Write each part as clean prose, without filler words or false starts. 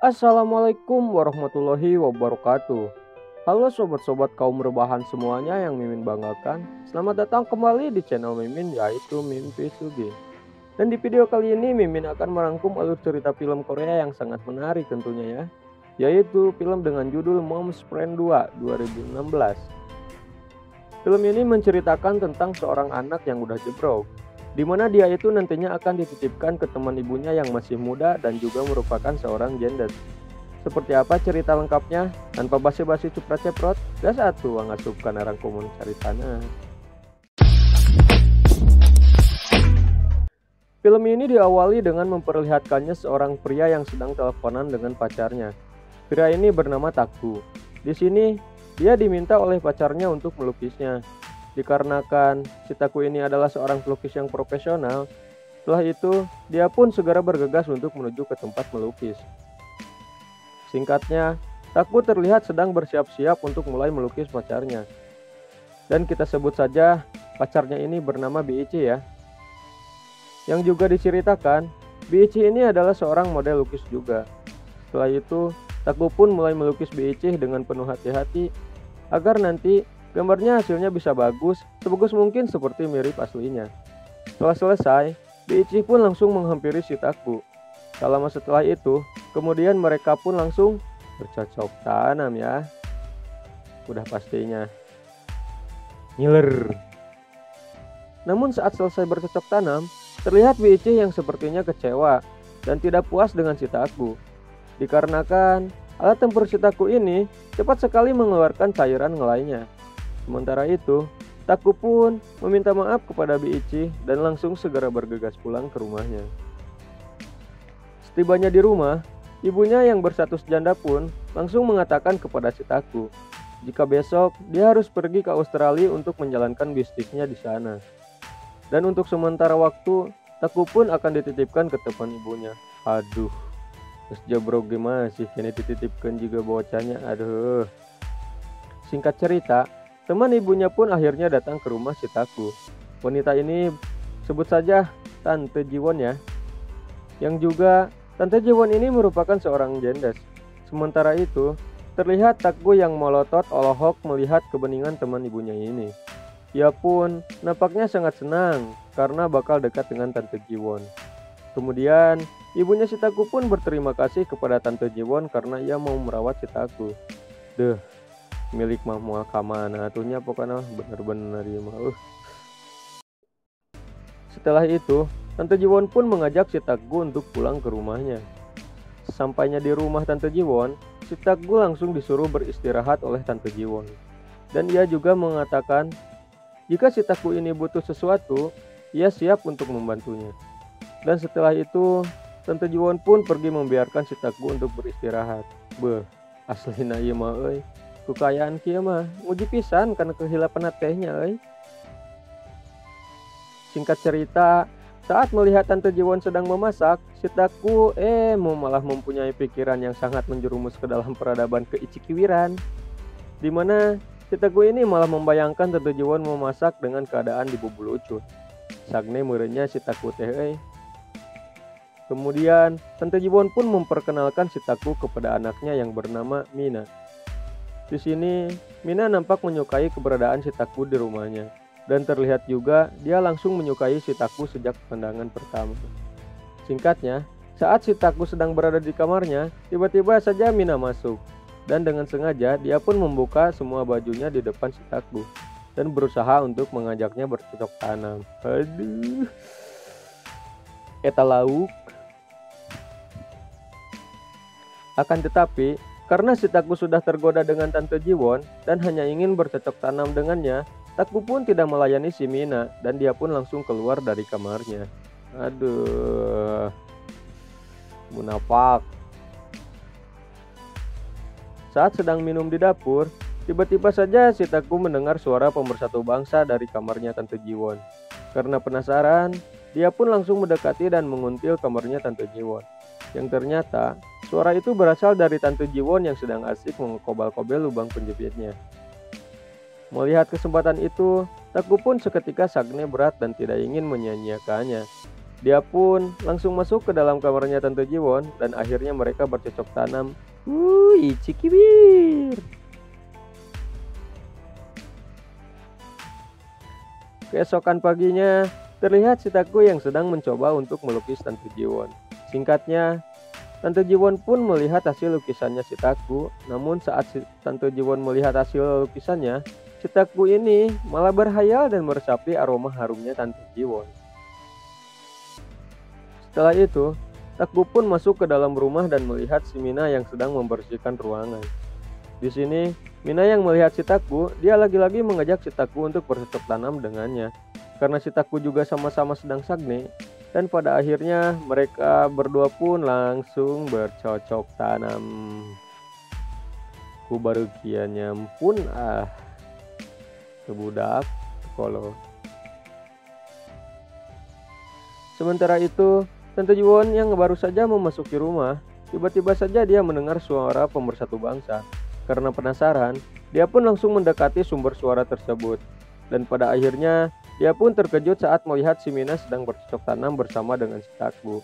Assalamualaikum warahmatullahi wabarakatuh. Halo sobat-sobat kaum rebahan semuanya yang Mimin banggakan. Selamat datang kembali di channel Mimin, yaitu Mimpi Sugi. Dan di video kali ini Mimin akan merangkum alur cerita film Korea yang sangat menarik tentunya ya, yaitu film dengan judul Mom's Friend 2 2016. Film ini menceritakan tentang seorang anak yang udah jebrok, di mana dia itu nantinya akan dititipkan ke teman ibunya yang masih muda dan juga merupakan seorang janda. Seperti apa cerita lengkapnya? Tanpa basi-basi cupra-ceprot, gas atuh ngasup kana rangkumun caritana. Film ini diawali dengan memperlihatkannya seorang pria yang sedang teleponan dengan pacarnya. Pria ini bernama Taku. Di sini, dia diminta oleh pacarnya untuk melukisnya. Dikarenakan si Taku ini adalah seorang pelukis yang profesional, setelah itu dia pun segera bergegas untuk menuju ke tempat melukis. Singkatnya, Taku terlihat sedang bersiap-siap untuk mulai melukis pacarnya. Dan kita sebut saja pacarnya ini bernama Biichi ya. Yang juga diceritakan, Biichi ini adalah seorang model lukis juga. Setelah itu, Taku pun mulai melukis Biichi dengan penuh hati-hati agar nanti gambarnya hasilnya bisa bagus, sebagus mungkin seperti mirip aslinya. Setelah selesai, Biichi pun langsung menghampiri si Taku. Tak lama setelah itu, kemudian mereka pun langsung bercocok tanam ya. Udah pastinya ngiler. Namun saat selesai bercocok tanam, terlihat Biichi yang sepertinya kecewa dan tidak puas dengan si Taku. Dikarenakan alat tempur si Taku ini cepat sekali mengeluarkan cairan ngelainya. Sementara itu, Taku pun meminta maaf kepada Biichi dan langsung segera bergegas pulang ke rumahnya. Setibanya di rumah, ibunya yang berstatus janda pun langsung mengatakan kepada si Taku, jika besok dia harus pergi ke Australia untuk menjalankan bisnisnya di sana. Dan untuk sementara waktu, Taku pun akan dititipkan ke teman ibunya. Aduh, terus jabrok gimana sih, ini dititipkan juga bocahnya, aduh. Singkat cerita, teman ibunya pun akhirnya datang ke rumah si Taku. Wanita ini sebut saja Tante Jiwon ya. Yang juga Tante Jiwon ini merupakan seorang jendes. Sementara itu, terlihat Taku yang melotot olohok melihat kebeningan teman ibunya ini. Ia pun nampaknya sangat senang karena bakal dekat dengan Tante Jiwon. Kemudian, ibunya si Taku pun berterima kasih kepada Tante Jiwon karena ia mau merawat si Taku. Deh, milik mah mual kamana atuhnya pokoknya bener-bener ya mah. Setelah itu, Tante Jiwon pun mengajak si Taku untuk pulang ke rumahnya. Sampainya di rumah Tante Jiwon, si Taku langsung disuruh beristirahat oleh Tante Jiwon. Dan ia juga mengatakan, jika si Taku ini butuh sesuatu, ia siap untuk membantunya. Dan setelah itu, Tante Jiwon pun pergi membiarkan si Taku untuk beristirahat. Beuh, aslina ieu mah euy. Kekayaan kieu mah nguji pisan karena kehilapan tehnya euy. Singkat cerita, saat melihat Tante Jiwon sedang memasak, si Taku malah mempunyai pikiran yang sangat menjerumus ke dalam peradaban keicikiwiran, di mana si Taku ini malah membayangkan Tante Jiwon memasak dengan keadaan dibubul ucut. Sagne meureunya si Taku teh. Kemudian Tante Jiwon pun memperkenalkan si Taku kepada anaknya yang bernama Mina. Di sini Mina nampak menyukai keberadaan si Taku di rumahnya. Dan terlihat juga dia langsung menyukai si Taku sejak pandangan pertama. Singkatnya, saat si Taku sedang berada di kamarnya, tiba-tiba saja Mina masuk. Dan dengan sengaja dia pun membuka semua bajunya di depan si Taku dan berusaha untuk mengajaknya bercocok tanam. Aduh, eta lauk. Akan tetapi, karena si Taku sudah tergoda dengan Tante Jiwon dan hanya ingin bercocok tanam dengannya, Taku pun tidak melayani si Mina dan dia pun langsung keluar dari kamarnya. Aduh, munafik. Saat sedang minum di dapur, tiba-tiba saja si Taku mendengar suara pemersatu bangsa dari kamarnya Tante Jiwon. Karena penasaran, dia pun langsung mendekati dan menguntil kamarnya Tante Jiwon. Yang ternyata, suara itu berasal dari Tante Jiwon yang sedang asik mengekobal-kobel lubang penjepitnya. Melihat kesempatan itu, Taku pun seketika sagne berat dan tidak ingin menyia-nyiakannya. Dia pun langsung masuk ke dalam kamarnya Tante Jiwon dan akhirnya mereka bercocok tanam. Wuih, cikibir. Keesokan paginya, terlihat si Taku yang sedang mencoba untuk melukis Tante Jiwon. Singkatnya, Tante Jiwon pun melihat hasil lukisannya si Taku. Namun saat Tante Jiwon melihat hasil lukisannya, si Taku ini malah berhayal dan meresapi aroma harumnya Tante Jiwon. Setelah itu, Taku pun masuk ke dalam rumah dan melihat si Mina yang sedang membersihkan ruangan. Di sini, Mina yang melihat si Taku, dia lagi-lagi mengajak si Taku untuk bercocok tanam dengannya. Karena si Taku juga sama-sama sedang sagne, dan pada akhirnya mereka berdua pun langsung bercocok tanam. Ku baru kiannya pun kebudak kalau. Sementara itu, Tante Jiwon yang baru saja memasuki rumah, tiba-tiba saja dia mendengar suara pemersatu bangsa. Karena penasaran, dia pun langsung mendekati sumber suara tersebut. Dan pada akhirnya, dia pun terkejut saat melihat si Mina sedang bercocok tanam bersama dengan si Taku.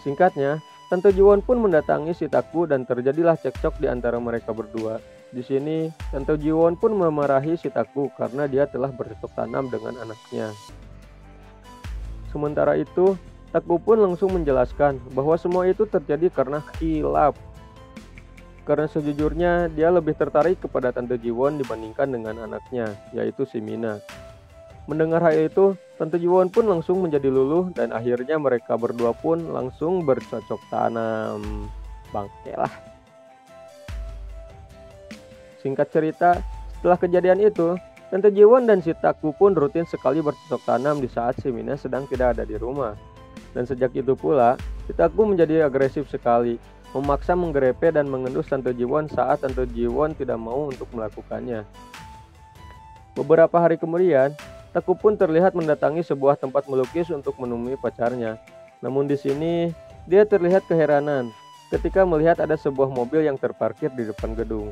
Singkatnya, Tante Jiwon pun mendatangi si Taku dan terjadilah cekcok di antara mereka berdua. Di sini, Tante Jiwon pun memarahi si Taku karena dia telah bercocok tanam dengan anaknya. Sementara itu, Taku pun langsung menjelaskan bahwa semua itu terjadi karena khilaf. Karena sejujurnya dia lebih tertarik kepada Tante Jiwon dibandingkan dengan anaknya, yaitu si Mina. Mendengar hal itu, Tante Jiwon pun langsung menjadi luluh dan akhirnya mereka berdua pun langsung bercocok tanam. Bangke lah. Singkat cerita, setelah kejadian itu, Tante Jiwon dan si Taku pun rutin sekali bercocok tanam di saat si Mina sedang tidak ada di rumah. Dan sejak itu pula, si Taku menjadi agresif sekali, memaksa menggrepe dan mengendus Tante Jiwon saat Tante Jiwon tidak mau untuk melakukannya. Beberapa hari kemudian, Taku pun terlihat mendatangi sebuah tempat melukis untuk menemui pacarnya. Namun di sini, dia terlihat keheranan ketika melihat ada sebuah mobil yang terparkir di depan gedung.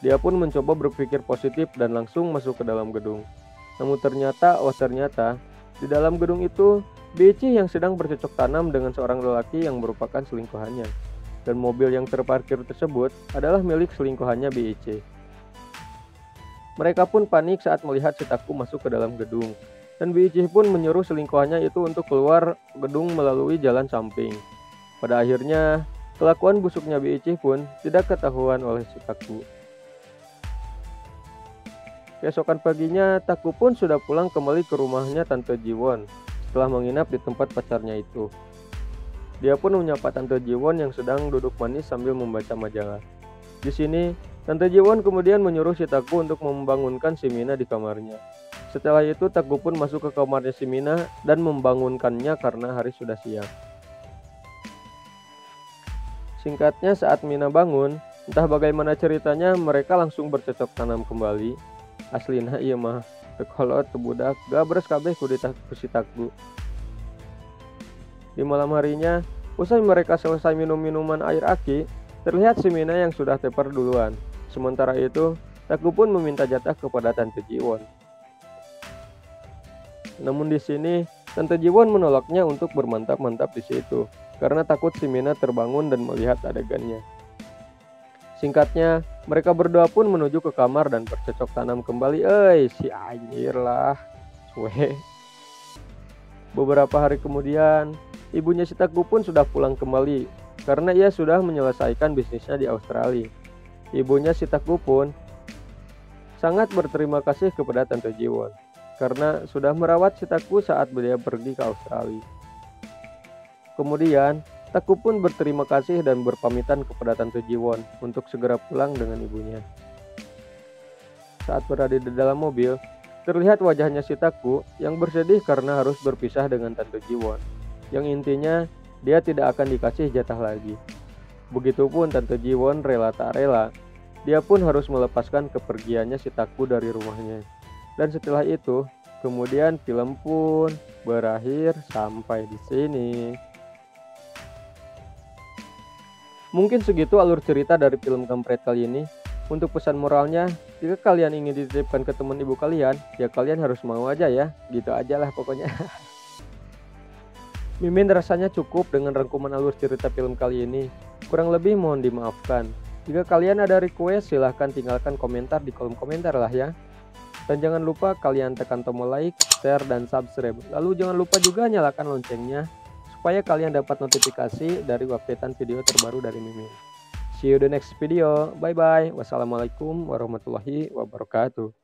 Dia pun mencoba berpikir positif dan langsung masuk ke dalam gedung. Namun ternyata, di dalam gedung itu, Bici yang sedang bercocok tanam dengan seorang lelaki yang merupakan selingkuhannya. Dan mobil yang terparkir tersebut adalah milik selingkuhannya Bici. Mereka pun panik saat melihat si Taku masuk ke dalam gedung. Dan Bici pun menyuruh selingkuhannya itu untuk keluar gedung melalui jalan samping. Pada akhirnya, kelakuan busuknya Bici pun tidak ketahuan oleh si Taku. Keesokan paginya, Taku pun sudah pulang kembali ke rumahnya Tante Jiwon setelah menginap di tempat pacarnya itu. Dia pun menyapa Tante Jiwon yang sedang duduk manis sambil membaca majalah. Di sini, Tante Jiwon kemudian menyuruh si Taku untuk membangunkan si Mina di kamarnya. Setelah itu, Taku pun masuk ke kamarnya si Mina dan membangunkannya karena hari sudah siang. Singkatnya, saat Mina bangun, entah bagaimana ceritanya mereka langsung bercocok tanam kembali. Aslina iya mah tekolot budak gabres kabeh ku si Taku. Di malam harinya, usai mereka selesai minum minuman air aki, terlihat si Mina yang sudah tepar duluan. Sementara itu, Taku pun meminta jatah kepada Tante Jiwon. Namun di sini, Tante Jiwon menolaknya untuk bermantap-mantap di situ karena takut si Mina terbangun dan melihat adegannya. Singkatnya, mereka berdua pun menuju ke kamar dan bercocok tanam kembali. Si anjir lah. Weh. Beberapa hari kemudian, ibunya si Taku pun sudah pulang kembali karena ia sudah menyelesaikan bisnisnya di Australia. Ibunya si Taku pun sangat berterima kasih kepada Tante Jiwon karena sudah merawat si Taku saat dia pergi ke Australia. Kemudian, Taku pun berterima kasih dan berpamitan kepada Tante Jiwon untuk segera pulang dengan ibunya. Saat berada di dalam mobil, terlihat wajahnya si Taku yang bersedih karena harus berpisah dengan Tante Jiwon. Yang intinya, dia tidak akan dikasih jatah lagi. Begitupun Tante Jiwon rela tak rela, dia pun harus melepaskan kepergiannya si Taku dari rumahnya. Dan setelah itu, kemudian film pun berakhir sampai di sini. Mungkin segitu alur cerita dari film kampret kali ini. Untuk pesan moralnya, jika kalian ingin dititipkan ke teman ibu kalian, ya kalian harus mau aja ya. Gitu aja lah pokoknya. Mimin rasanya cukup dengan rangkuman alur cerita film kali ini. Kurang lebih mohon dimaafkan. Jika kalian ada request, silahkan tinggalkan komentar di kolom komentar lah ya. Dan jangan lupa kalian tekan tombol like, share, dan subscribe. Lalu jangan lupa juga nyalakan loncengnya, supaya kalian dapat notifikasi dari updatean video terbaru dari Mimin. See you the next video. Bye bye. Wassalamualaikum warahmatullahi wabarakatuh.